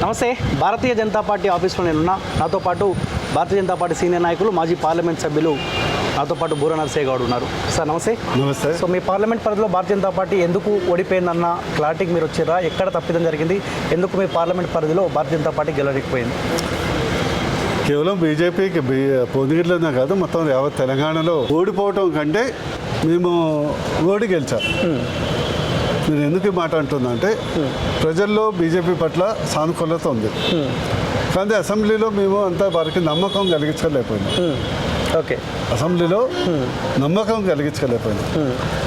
నమస్తే. భారతీయ జనతా పార్టీ ఆఫీస్లో నేనున్నా. నాతో పాటు భారతీయ జనతా పార్టీ సీనియర్ నాయకులు మాజీ పార్లమెంట్ సభ్యులు నాతో పాటు బూర నరసయ్య గౌడ్ ఉన్నారు. సార్ నమస్తే. నమస్తే. సో మీ పార్లమెంట్ పరిధిలో భారతీయ జనతా పార్టీ ఎందుకు ఓడిపోయిందన్న క్లారిటీకి మీరు వచ్చారా? ఎక్కడ తప్పిదం జరిగింది? ఎందుకు మీ పార్లమెంట్ పరిధిలో భారతీయ జనతా పార్టీ గెలవలేకపోయింది? కేవలం బీజేపీకి పొందిగిట్లనే కాదు, మొత్తం యావత్ తెలంగాణలో ఓడిపోవటం కంటే మేము ఓడి గెలిచాం. నేను ఎందుకు ఈ మాట అంటున్నా అంటే, ప్రజల్లో బీజేపీ పట్ల సానుకూలత ఉంది, కానీ అసెంబ్లీలో మేము అంతా వారికి నమ్మకం కలిగించలేకపోయినాం. ఓకే, అసెంబ్లీలో నమ్మకం కలిగించలేకపోయినాం.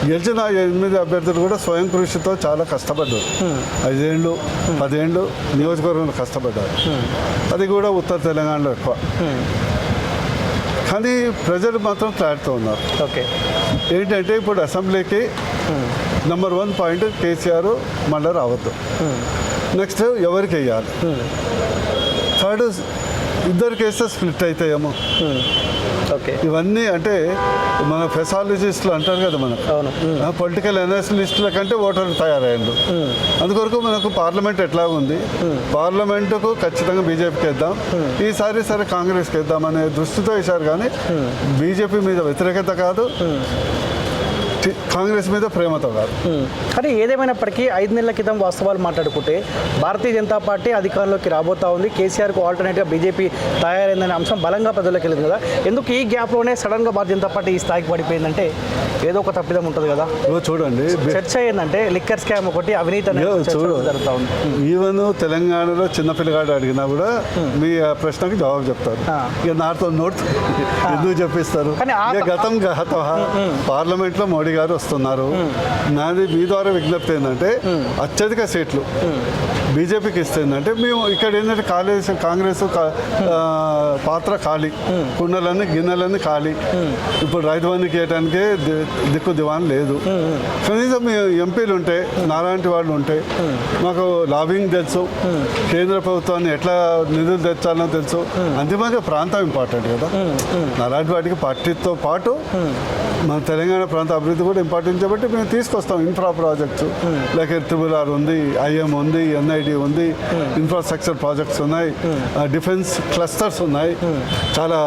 గెలిచిన 8 అభ్యర్థులు కూడా స్వయం కృషితో చాలా కష్టపడ్డారు. 5 ఏళ్ళు 10 ఏళ్ళు నియోజకవర్గంలో కష్టపడ్డారు. అది కూడా ఉత్తర తెలంగాణలో ఎక్కువ. కానీ ప్రజలు మాత్రం క్లారిటీతో ఉన్నారు. ఓకే, ఏంటంటే ఇప్పుడు అసెంబ్లీకి నెంబర్ 1 పాయింట్ కేసీఆర్ మళ్ళీ రావద్దు. నెక్స్ట్ ఎవరికి వేయాలి? థర్డ్, ఇద్దరికి వేస్తే స్ప్లిట్ అవుతాయేమో. ఓకే, ఇవన్నీ అంటే మన ఫెసాలజిస్టులు అంటారు కదా, మన పొలిటికల్ అనలిస్టుల కంటే ఓటర్లు తయారయ్యారు. అందుకొరకు మనకు పార్లమెంట్ ఎట్లా ఉంది, పార్లమెంటుకు ఖచ్చితంగా బీజేపీకి వేద్దాం, ఈసారి సరే కాంగ్రెస్కి వేద్దాం అనే దృష్టితో వేశారు. కానీ బీజేపీ మీద వ్యతిరేకత కాదు, కాంగ్రెస్ మీద ప్రేమతో కాదు. కానీ ఏదేమైనప్పటికీ 5 నెలల క్రితం వాస్తవాలు మాట్లాడుకుంటే భారతీయ జనతా పార్టీ అధికారంలోకి రాబోతా ఉంది. కేసీఆర్కు ఆల్టర్నేట్గా బీజేపీ తయారైందనే అంశం బలంగా ప్రజలకు వెళ్ళింది కదా. ఎందుకు ఈ గ్యాప్లోనే సడన్గా భారతీయ జనతా పార్టీ ఈ స్థాయికి పడిపోయిందంటే ఏదో ఒక తప్పిదం ఉంటుంది కదా. చూడండి, చర్చ ఏంటంటే లిక్కర్ స్కామ్ ఒకటి, అవినీతి జరుగుతూ ఉంది. ఈవెన్ తెలంగాణలో చిన్నపిల్లగాడు అడిగినా కూడా మీ ప్రశ్నకి జవాబు చెప్తారు. ఇక నాతో నోట్ ఎందుకు చెప్పిస్తారు? గతం పార్లమెంట్లో మోడీ గారు వస్తున్నారు. నాది మీ ద్వారా విజ్ఞప్తి ఏంటంటే, అత్యధిక సీట్లు బీజేపీకి ఇస్తుందంటే మేము ఇక్కడ ఏంటంటే కాంగ్రెస్ పాత్ర ఖాళీ, కుండలన్నీ గిన్నెలన్నీ ఖాళీ. ఇప్పుడు రైతు బంధుకి వేయడానికి దిక్కు దివాన్ లేదు. కనీసం మీ ఎంపీలు ఉంటే, నాలాంటి వాళ్ళు ఉంటే, మాకు లాబింగ్ తెలుసు, కేంద్ర ప్రభుత్వాన్ని ఎట్లా నిధులు తెచ్చాలో తెలుసు. అంతిమంగా ప్రాంతం ఇంపార్టెంట్ కదా. అలాంటి వాటికి పార్టీతో పాటు మన తెలంగాణ ప్రాంత అభివృద్ధి కూడా ఇంపార్టెంట్ కాబట్టి మేము తీసుకొస్తాం. ఇన్ఫ్రా ప్రాజెక్ట్స్ లైక్ RRR ఉంది, IM ఉంది, NID ఉంది, ఇన్ఫ్రాస్ట్రక్చర్ ప్రాజెక్ట్స్ ఉన్నాయి, డిఫెన్స్ క్లస్టర్స్ ఉన్నాయి. చాలా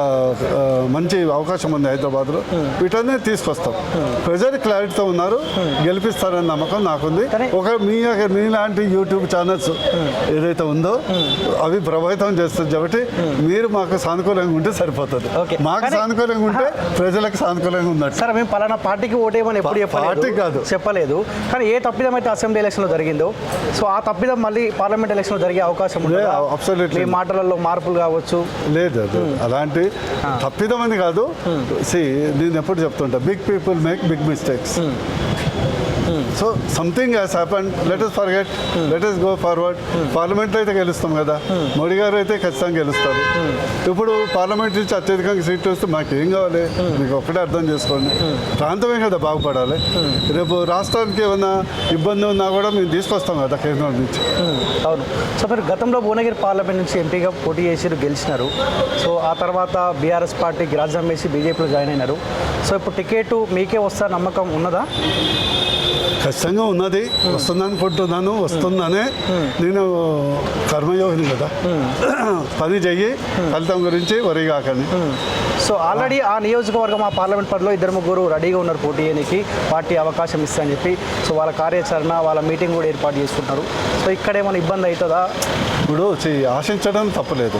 మంచి అవకాశం ఉంది హైదరాబాద్లో. వీటన్నీ తీసుకొస్తాం. ప్రజలు క్లారిటీతో ఉన్నారు, గెలిపిస్తారని నమ్మకం నాకుంది. మీలాంటి యూట్యూబ్ ఛానల్స్ ఏదైతే ఉందో అవి ప్రభావితం చేస్తుంది కాబట్టి మీరు మాకు సానుకూలంగా ఉంటే సరిపోతుంది. మాకు సానుకూలంగా ఉంటే ప్రజలకు సానుకూలంగా ఉన్నట్టు. సరే, మేము పలానా పార్టీకి ఓటేయమని ఎప్పుడు చెప్పలేదు. కానీ ఏ తప్పిదం అయితే అసెంబ్లీ ఎలక్షన్లో జరిగిందో, సో ఆ తప్పిదం మళ్ళీ పార్లమెంట్ ఎలక్షన్లో జరిగే అవకాశం ఉంది. అబ్సల్యూట్లీ. మాటలలో మార్పులు కావచ్చు. లేదు, అలాంటి తప్పిదం అని కాదు. నేను ఎప్పుడు చెప్తుంటా, big people make big mistakes. So something has happened, let us forget, let us go forward. పార్లమెంట్లో అయితే గెలుస్తాం కదా, మోడీ గారు అయితే ఖచ్చితంగా గెలుస్తారు. ఇప్పుడు పార్లమెంట్ నుంచి అత్యధికంగా సీట్లు వస్తే మాకేం కావాలి? మీకు ఒక్కటే అర్థం చేసుకోండి, ప్రాంతమే కదా బాగుపడాలి. రేపు రాష్ట్రానికి ఏమైనా ఇబ్బంది ఉన్నా కూడా మేము తీసుకొస్తాం కదా కేంద్రం నుంచి. అవును. సో మీరు గతంలో భువనగిరి పార్లమెంట్ నుంచి ఎంపీగా పోటీ చేసి గెలిచినారు. సో ఆ తర్వాత బీఆర్ఎస్ పార్టీకి రాజీనామా చేసి బీజేపీలో జాయిన్ అయినారు. సో ఇప్పుడు టికెట్ మీకే వస్తా నమ్మకం ఉన్నదా? ఖచ్చితంగా ఉన్నది, వస్తుందనుకుంటున్నాను. వస్తుందనే నేను కర్మయోగిని కదా, పని చెయ్యి, ఫలితం గురించి వరి కాకండి. సో ఆల్రెడీ ఆ నియోజకవర్గం, ఆ పార్లమెంట్ పరిధిలో 2-3 రెడీగా ఉన్నారు పోటీ చేయడానికి, పార్టీ అవకాశం ఇస్తా అని చెప్పి. సో వాళ్ళ కార్యాచరణ, వాళ్ళ మీటింగ్ కూడా ఏర్పాటు చేసుకుంటున్నారు. సో ఇక్కడ ఏమైనా ఇబ్బంది అవుతుందా? ఇప్పుడు ఆశించడం తప్పలేదు,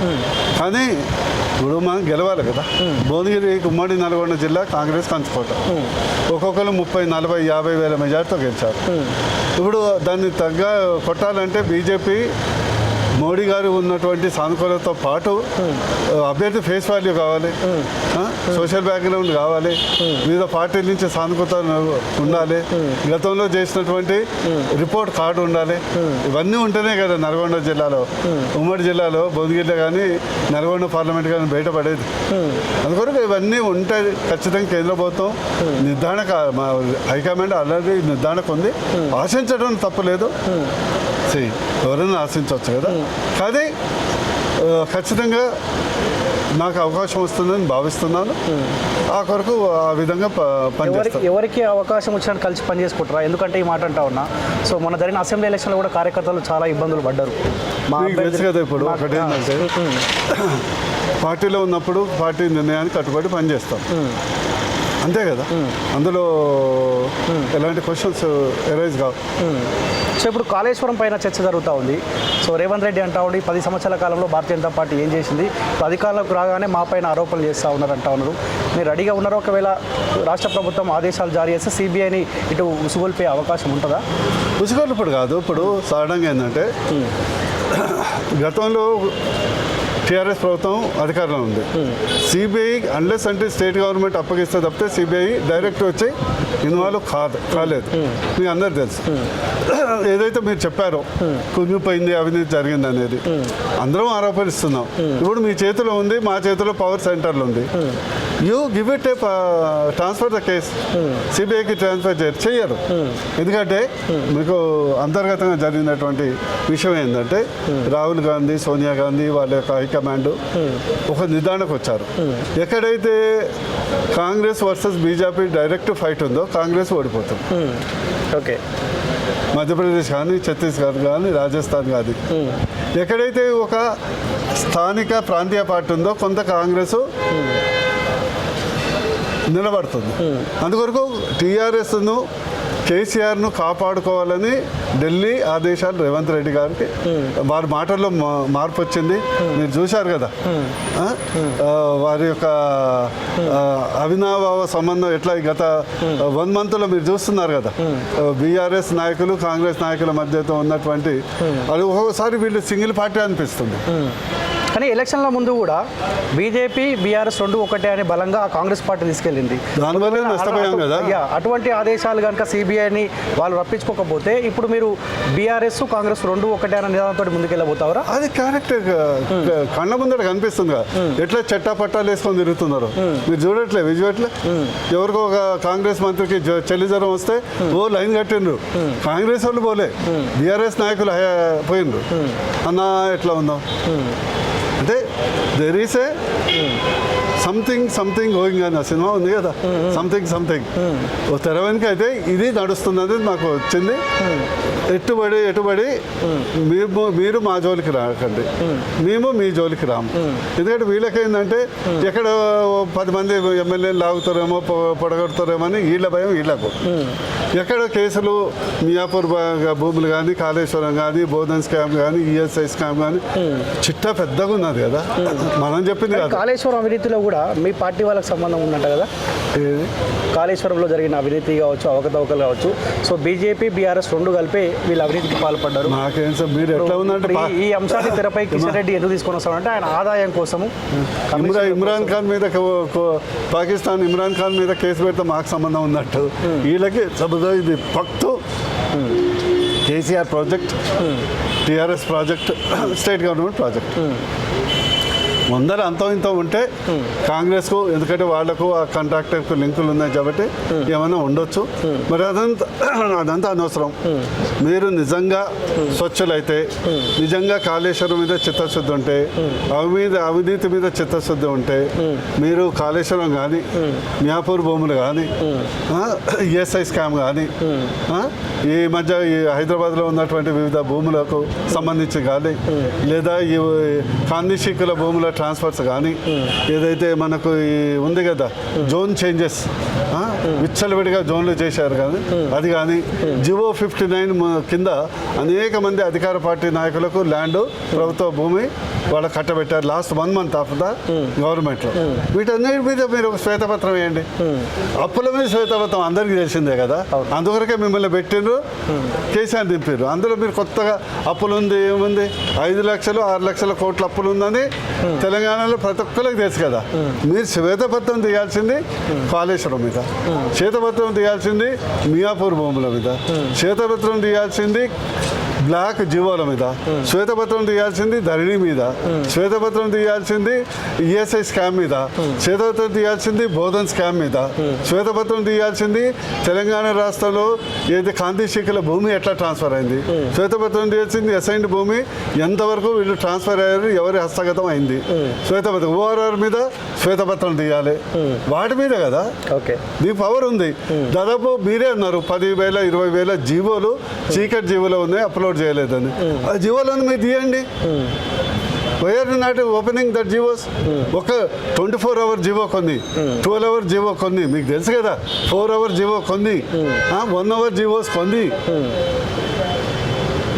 కానీ ఇప్పుడు మనం గెలవాలి కదా. భువనగిరి ఉమ్మడి నల్గొండ జిల్లా కాంగ్రెస్ కంచుకోట, ఒక్కొక్కరు 30, 40, 50 వేల మెజార్టీతో గెలిచారు. ఇప్పుడు దాన్ని కొట్టాలంటే బీజేపీ మోడీ గారు ఉన్నటువంటి సానుకూలతతో పాటు అభ్యర్థి ఫేస్ వాల్యూ కావాలి, సోషల్ బ్యాక్గ్రౌండ్ కావాలి, వివిధ పార్టీల నుంచి సానుకూలత ఉండాలి, గతంలో చేసినటువంటి రిపోర్ట్ కార్డు ఉండాలి. ఇవన్నీ ఉంటేనే కదా నల్గొండ జిల్లాలో, ఉమ్మడి జిల్లాలో భువనగిరిలో కానీ నల్గొండ పార్లమెంట్ కానీ బయటపడేది. అందుకొరకు ఇవన్నీ ఉంటాయి. ఖచ్చితంగా కేంద్ర ప్రభుత్వం నిర్ధారణ, మా హైకమాండ్ ఆల్రెడీ నిర్ధారణకు ఉంది. ఆశించడం తప్పలేదు, ఎవరైనా ఆశించవచ్చు కదా. కానీ ఖచ్చితంగా నాకు అవకాశం వస్తుందని భావిస్తున్నాను. ఆ కొరకు ఆ విధంగా పనిచేస్తాను. ఎవరికి అవకాశం వచ్చినట్టు కలిసి పనిచేసుకుంటారా? ఎందుకంటే ఈ మాట అంటా ఉన్నా, సో మొన్న జరిగిన అసెంబ్లీ ఎలక్షన్లో కూడా కార్యకర్తలు చాలా ఇబ్బందులు పడ్డారు. మీకు తెలుసు కదా, ఇప్పుడు ఒకటి ఏంటంటే పార్టీలో ఉన్నప్పుడు పార్టీ నిర్ణయానికి కట్టుబడి పనిచేస్తాం, అంతే కదా. అందులో ఎలాంటి క్వశ్చన్స్ ఎరైజ్ కావు. సో ఇప్పుడు కాళేశ్వరం పైన చర్చ జరుగుతూ ఉంది. సో రేవంత్ రెడ్డి అంటా ఉండి 10 సంవత్సరాల కాలంలో భారతీయ జనతా పార్టీ ఏం చేసింది, ఇప్పుడు అధికారంలోకి రాగానే మా పైన ఆరోపణలు చేస్తూ ఉన్నారు అంటా ఉన్నారు. మీరు రెడీగా ఉన్నారో? ఒకవేళ రాష్ట్ర ప్రభుత్వం ఆదేశాలు జారీ చేస్తే సిబిఐని ఇటు ఉసుగొల్పే అవకాశం ఉంటుందా? ఉసుగోలు ఇప్పుడు కాదు, ఇప్పుడు సాధారణంగా ఏంటంటే గతంలో టీఆర్ఎస్ ప్రభుత్వం అధికారంలో ఉంది. సిబిఐ అన్లెస్ అంటే స్టేట్ గవర్నమెంట్ అప్పగిస్తే తప్పితే సిబిఐ డైరెక్ట్ వచ్చి ఇన్వాల్వ్ కాలేదు. మీకు అందరు తెలుసు. ఏదైతే మీరు చెప్పారో కుంగిపోయింది, అవినీతి జరిగింది అనేది అందరం ఆరోపణిస్తున్నాం. ఇప్పుడు మీ చేతిలో ఉంది, మా చేతిలో పవర్ సెంటర్లో ఉంది. You give it A transfer the case. సిబిఐకి ట్రాన్స్ఫర్ చేయరు. ఎందుకంటే మీకు అంతర్గతంగా జరిగినటువంటి విషయం ఏంటంటే రాహుల్ గాంధీ, సోనియా గాంధీ వాళ్ళ యొక్క హైకమాండ్ ఒక నిర్ధారణకు వచ్చారు. ఎక్కడైతే Congress versus BJP direct fight ఉందో కాంగ్రెస్ ఓడిపోతుంది. ఓకే, మధ్యప్రదేశ్ కానీ, ఛత్తీస్గఢ్ కానీ, రాజస్థాన్ కానీ, ఎక్కడైతే ఒక స్థానిక ప్రాంతీయ పార్టీ ఉందో కొంత కాంగ్రెస్ నిలబడుతుంది. అందుకొరకు టీఆర్ఎస్ను, కేసీఆర్ను కాపాడుకోవాలని ఢిల్లీ ఆదేశాలు రేవంత్ రెడ్డి గారికి. వారి మాటల్లో మార్పు వచ్చింది, మీరు చూశారు కదా. వారి యొక్క అవినాభావ సంబంధం ఎట్లా గత 1 monthలో మీరు చూస్తున్నారు కదా. బీఆర్ఎస్ నాయకులు, కాంగ్రెస్ నాయకుల మధ్యతో ఉన్నటువంటి అది ఒక్కొక్కసారి వీళ్ళు సింగిల్ పార్టీ అనిపిస్తుంది. కానీ ఎలక్షన్ల ముందు కూడా బీజేపీ, బీఆర్ఎస్ రెండు ఒకటే అని బలంగా కాంగ్రెస్ పార్టీ తీసుకెళ్ళింది. దానివల్ల నష్టపోయాం కదా. అటువంటి ఆదేశాలు కనుక సిబిఐని వాళ్ళు రప్పించుకోకపోతే ఇప్పుడు మీరు బీఆర్ఎస్, కాంగ్రెస్ రెండు ఒకటే అనే నిదానంతో ముందుకెళ్ళబోతారా? అది కరెక్ట్. కళ్ళ ముందర కనిపిస్తుంది కదా ఎట్లా చట్టా పట్టాలు వేసుకొని తిరుగుతున్నారు. మీరు చూడట్లే, విజువట్లే. ఎవరికో ఒక కాంగ్రెస్ మంత్రికి చలి జ్వరం వస్తే ఓ లైన్ కట్టిండ్రు. కాంగ్రెస్ వాళ్ళు పోలే, బీఆర్ఎస్ నాయకులు పోయిండ్రు. అన్నా ఎట్లా ఉందాం అంటే there is a something going అని ఆ సినిమా ఉంది కదా, సంథింగ్ ఓ తెర వెనుక అయితే ఇది నడుస్తున్నది నాకు వచ్చింది. ఎట్టుబడి మీరు మా జోలికి రాకండి, మేము మీ జోలికి రాము. ఎందుకంటే వీళ్ళకేందంటే ఎక్కడ 10 మంది ఎమ్మెల్యేలు లాగుతారేమో, పొడగొడతారేమో అని వీళ్ళ భయం వీళ్ళకు. ఎక్కడ కేసులు మియాపూర్ భూములు కానీ, కాళేశ్వరం కానీ, బోధన్ స్కామ్ కానీ, ఈఎస్ఐ స్కామ్ కానీ చిట్టా పెద్దగా ఉన్నది కదా. మనం చెప్పింది కదా. కాళేశ్వరం అవినీతిలో కూడా మీ పార్టీ వాళ్ళకి సంబంధం ఉందంట కదా. కాళేశ్వరంలో జరిగిన అవినీతి కావచ్చు, అవకతవకలు కావచ్చు. సో బీజేపీ, బీఆర్ఎస్ రెండు కలిపి వీళ్ళు అవినీతికి పాల్పడ్డారు. నాకేం సార్, మీరు ఎట్లా ఉందంటే ఈ అంశాన్ని తెరపై కిషన్ రెడ్డి ఎందుకు తీసుకొని వస్తామంటే ఆయన ఆదాయం కోసము ఇమ్రాన్ ఖాన్ మీద, పాకిస్తాన్ ఇమ్రాన్ ఖాన్ మీద కేసు పెడితే మాకు సంబంధం ఉన్నట్టు వీళ్ళకి ఇది పక్తు KCR project, TRS project, state government project ముందర అంతం ఇంత ఉంటే కాంగ్రెస్కు, ఎందుకంటే వాళ్లకు ఆ కాంట్రాక్టర్కు లింకులు ఉన్నాయి కాబట్టి ఏమైనా ఉండొచ్చు. మరి అదంతా అనవసరం. మీరు నిజంగా స్వచ్ఛలైతే, నిజంగా కాళేశ్వరం మీద చిత్తశుద్ధి ఉంటే, అవినీతి మీద చిత్తశుద్ధి ఉంటే మీరు కాళేశ్వరం కానీ, మియాపూర్ భూములు కానీ, ఈఎస్ఐ స్కామ్ కానీ, ఈ మధ్య ఈ హైదరాబాద్లో ఉన్నటువంటి వివిధ భూములకు సంబంధించి కానీ, లేదా ఈ కాందిశీకుల భూముల ట్రాన్స్ఫర్స్ కానీ, ఏదైతే మనకు ఉంది కదా జోన్ చేంజెస్, విచ్చలవిడిగా జోన్లు చేశారు కానీ అది కానీ, జివో 59 కింద అనేక మంది అధికార పార్టీ నాయకులకు ల్యాండ్, ప్రభుత్వ భూమి వాళ్ళకి కట్టబెట్టారు లాస్ట్ 1 month ఆఫ్ ద గవర్నమెంట్లో. వీటన్నిటి మీద మీరు ఒక శ్వేతపత్రం వేయండి. అప్పుల మీద శ్వేతపత్రం అందరికీ తెలిసిందే కదా. అందువరకే మిమ్మల్ని పెట్టిండ్రు, కేసీఆర్ దింపారు. అందులో మీరు కొత్తగా అప్పులు ఉంది, ఏముంది 5 లక్షలు 6 లక్షల కోట్ల అప్పులు ఉందని తెలంగాణలో ప్రతి ఒక్కరికి తెలుసు కదా. మీరు శ్వేతపత్రం తీయాల్సింది కాళేశ్వరం మీద. శ్వేతపత్రం తీయాల్సింది మియాపూర్ భూముల మీద, శ్వేతపత్రం తీయాల్సింది బ్లాక్ జీవోల మీద, శ్వేతపత్రం తీయాల్సింది ధరణి మీద, శ్వేతపత్రం తీయాల్సింది ఈఎస్ఐ స్కామ్ మీద, శ్వేతపత్రం తీయాల్సింది బోధన్ స్కామ్ మీద, శ్వేతపత్రం తీయాల్సింది తెలంగాణ రాష్ట్రంలో ఏది కాంతి శిఖల భూమి ఎట్లా ట్రాన్స్ఫర్ అయింది, శ్వేతపత్రం తీయాల్సింది అసైన్డ్ భూమి ఎంతవరకు వీళ్ళు ట్రాన్స్ఫర్ అయ్యారు, ఎవరి హస్తగతం అయింది, శ్వేతపత్రం ఓఆర్ఆర్ మీద శ్వేతపత్రం తీయాలి, వాటి మీద కదా. ఓకే, దీని పవర్ ఉంది. దాదాపు మీరే అన్నారు 10,000 20,000 జీవోలు చీకటి జీవోలు ఉన్నాయి, అప్లోడ్ చేయలేదని. ఆ జీవోలను మీరు తీయండి. YR not opening that GOs. ఒక 24 అవర్ జీవో కొన్ని, 12 అవర్ జీవో కొన్ని, మీకు తెలుసు కదా, 4 అవర్ జీవో కొన్ని, 1 అవర్ జీవోస్ కొన్ని.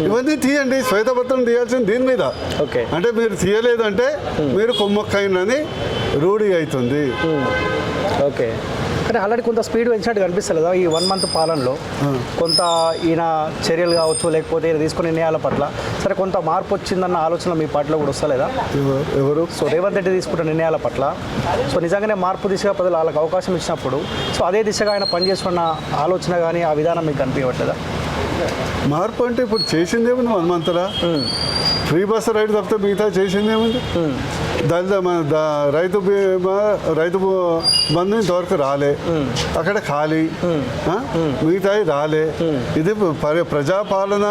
ఇవన్నీ తీయండి. శ్వేతపత్రం తీయాల్సింది దీని మీద. ఓకే, అంటే మీరు తీయలేదంటే మీరు కొమ్మక్కైందని రూఢి అవుతుంది. ఓకే, కానీ ఆల్రెడీ కొంత స్పీడ్ పెంచినట్టు కనిపిస్తలేదా ఈ 1 మంత్ పాలనలో? కొంత ఈయన చర్యలు కావచ్చు, లేకపోతే ఈయన తీసుకునే నిర్ణయాల పట్ల సరే కొంత మార్పు వచ్చిందన్న ఆలోచన మీ పార్టీలో కూడా వస్తలేదా? ఎవరు? సో రేవంత్ రెడ్డి తీసుకున్న నిర్ణయాల పట్ల సో నిజంగానే మార్పు దిశగా ప్రజలు వాళ్ళకి అవకాశం ఇచ్చినప్పుడు సో అదే దిశగా ఆయన పనిచేస్తున్న ఆలోచన కానీ ఆ విధానం మీకు కనిపించట్లేదా? మార్పు అంటే ఇప్పుడు చేసిందేముంది 1 మంత్లా? ఫ్రీ బస్ రైడ్ తప్పితే మిగతా చేసిందేముంది? రైతు బీమా, రైతు బంధు ఇంతవరకు రాలే, అక్కడ ఖాళీ, మిగతాయి రాలే. ఇది ప్రజాపాలన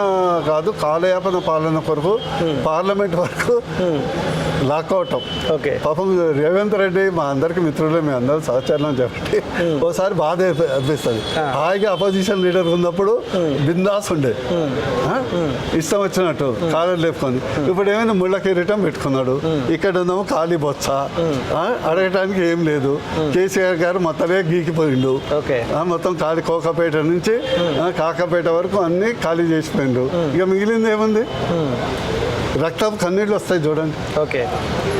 కాదు, కాలయాపన పాలన కొరకు పార్లమెంట్ వరకు లాక్అవటం. ఓకే, పాపం రేవంత్ రెడ్డి మా అందరికి మిత్రులే, మీ అందరూ సహచరణం చెప్పి ఓసారి బాధ అనిపిస్తుంది. హాయిగా అపోజిషన్ లీడర్ ఉన్నప్పుడు బిందాస్ ఉండే, ఇష్టం వచ్చినట్టు కాలం లేపుకొని. ఇప్పుడు ఏమైనా ముళ్ళ కిరీటం పెట్టుకున్నాడు, ఇక్కడ ఉన్నాము ఖాళీ బొచ్చ, అడగటానికి ఏం లేదు. కేసీఆర్ గారు మొత్తమే గీకిపోయిండు. ఓకే, మొత్తం ఖాళీ కోకాపేట నుంచి కాకపేట వరకు అన్ని ఖాళీ చేసిపోయిండు. ఇక మిగిలింది ఏముంది? రక్తం కన్నీళ్ళు వస్తాయి చూడండి. ఓకే,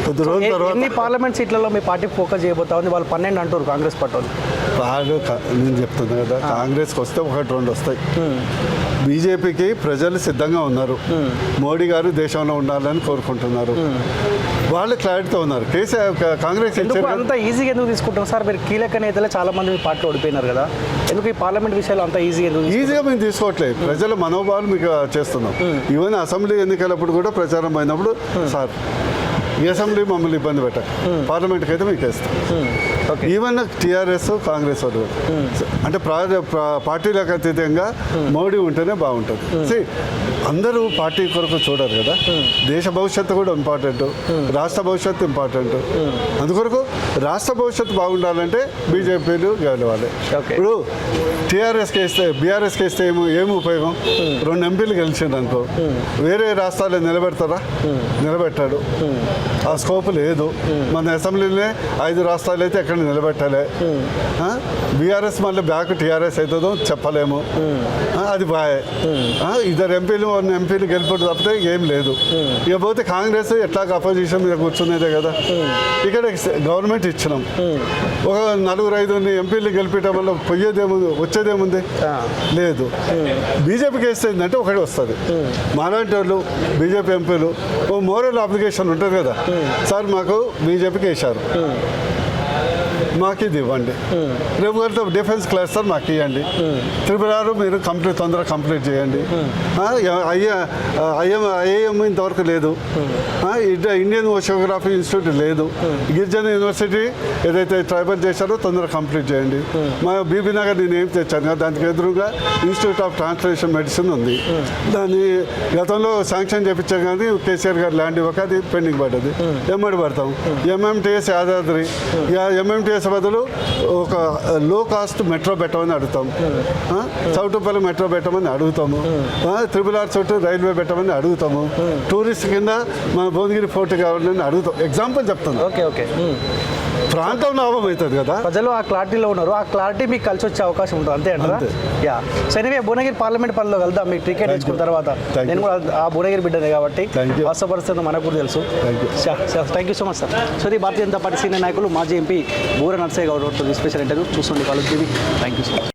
కొద్ది రోజుల తర్వాత ఎన్ని పార్లమెంట్ సీట్లలో మీ పార్టీ ఫోకస్ చేయబోతా ఉంది? వాళ్ళు 12 అంటారు కాంగ్రెస్ పార్టీ వాళ్ళు. నేను చెప్తున్నా కదా, కాంగ్రెస్కి వస్తే 1-2 వస్తాయి. బీజేపీకి ప్రజలు సిద్ధంగా ఉన్నారు. మోడీ గారు దేశంలో ఉండాలని కోరుకుంటున్నారు. వాళ్ళు క్లారిటీతో ఉన్నారు. కేసీఆర్ కాంగ్రెస్ ఎందుకు అంత ఈజీగా ఎందుకు తీసుకుంటాం సార్? మీరు కీలక నేతలే చాలా మంది మీ పార్టీలో ఓడిపోయినారు కదా, ఎందుకు ఈ పార్లమెంట్ విషయాలు అంత ఈజీగా ఎందుకు? ఈజీగా మేము తీసుకోవట్లేదు, ప్రజల మనోభావాలు మీకు చేస్తున్నాం. ఈవెన్ అసెంబ్లీ ఎన్నికలప్పుడు కూడా ప్రచారం అయినప్పుడు సార్ ఈ అసెంబ్లీ మమ్మల్ని ఇబ్బంది పెట్టక, పార్లమెంట్కి అయితే మీకు వేస్తాం. ఈవెన్ టీఆర్ఎస్ కాంగ్రెస్ వాళ్ళు అంటే పార్టీలకు అతీతంగా మోడీ ఉంటేనే బాగుంటుంది. అందరూ పార్టీ కొరకు చూడరు కదా, దేశ భవిష్యత్తు కూడా ఇంపార్టెంట్, రాష్ట్ర భవిష్యత్తు ఇంపార్టెంట్. అందుకొరకు రాష్ట్ర భవిష్యత్తు బాగుండాలంటే బీజేపీలు గెలవాలి. ఇప్పుడు టీఆర్ఎస్కి వేస్తే బీఆర్ఎస్కి వేస్తే ఏమి ఉపయోగం? 2 ఎంపీలు గెలిచిండు అనుకో, వేరే రాష్ట్రాలు నిలబెడతారా? నిలబెట్టాడు. ఆ స్కోప్ లేదు. మన అసెంబ్లీలోనే 5 రాష్ట్రాలు అయితే ఎక్కడ నిలబెట్టాలి. బీఆర్ఎస్ మళ్ళీ బ్యాక్ టీఆర్ఎస్ అవుతుందో చెప్పలేము. అది బాయ్. 2 ఎంపీలు 1 ఎంపీలు గెలిపి తప్పితే ఏం లేదు. ఇకపోతే కాంగ్రెస్ ఎట్లాగ అపోజిషన్ మీద కూర్చునేదే కదా. ఇక్కడ గవర్నమెంట్ ఇచ్చినాం, ఒక 4-5 ఎంపీలు గెలిపేయడం వల్ల పోయేదేముంది, వచ్చేదేముంది? లేదు. బీజేపీకి వేస్తే ఏంటంటే ఒకటి వస్తుంది. మాలాంటి వాళ్ళు బీజేపీ ఎంపీలు ఓ మోరల్ అప్లికేషన్ ఉంటుంది కదా, సార్ మాకు బీజేపీకి వేశారు, మాకు ఇది ఇవ్వండి. రేపు గారితో డిఫెన్స్ క్లాస్ సార్ మాకు ఇవ్వండి. 666 మీరు తొందరగా కంప్లీట్ చేయండి. ఐఏఎం ఇంతవరకు లేదు. ఇండియన్ ఓషియోగ్రఫీ ఇన్స్టిట్యూట్ లేదు. గిరిజన యూనివర్సిటీ ఏదైతే ట్రైబల్ చేశారో తొందరగా కంప్లీట్ చేయండి. మా బీబీ నగర్ నేను ఏం తెచ్చాను కదా, దానికి ఎదురుగా ఇన్స్టిట్యూట్ ఆఫ్ ట్రాన్స్లేషన్ మెడిసిన్ ఉంది. దాన్ని గతంలో శాంక్షన్ చేయించాం కానీ కేసీఆర్ గారు ల్యాండ్ ఇవ్వక అది పెండింగ్ పడ్డది. ఎమ్మడి పడతాం. ఎంఎంటీఎస్ యాదాద్రి, ఎంఎంటీఎస్ బదులు ఒక లో కాస్ట్ మెట్రో పెట్టమని అడుగుతాం. చౌటుపల్లి మెట్రో పెట్టమని అడుగుతాము. 666 చుట్టూ రైల్వే పెట్టమని అడుగుతాము. టూరిస్ట్ కింద మన భువనగిరి ఫోర్ట్ కావాలని అడుగుతాం. ఎగ్జాంపుల్ చెప్తాను. ఓకే, ఓకే, ప్రాంతం లాభం అవుతుంది కదా. ప్రజలు ఆ క్లారిటీలో ఉన్నారు, ఆ క్లారిటీ మీకు కలిసి వచ్చే అవకాశం ఉంటుంది. అంతే అంటారా? Yeah. So anyway Bhuvanagiri parliament పనిలో వెళ్దాం. మీకు టికెట్ ఇచ్చుకున్న తర్వాత నేను కూడా ఆ భువనగిరి బిడ్డనే కాబట్టి వాస్తవ పరిస్థితి మనకు కూడా తెలుసు. Thank you so much sir. So ఇది భారతీయ జనతా పార్టీ సీనియర్ నాయకులు మాజీ ఎంపీ బూర నర్సయ్య గౌడ్ స్పెషల్ ఇంటర్వ్యూ చూస్తుండే college TV. Thank you so much.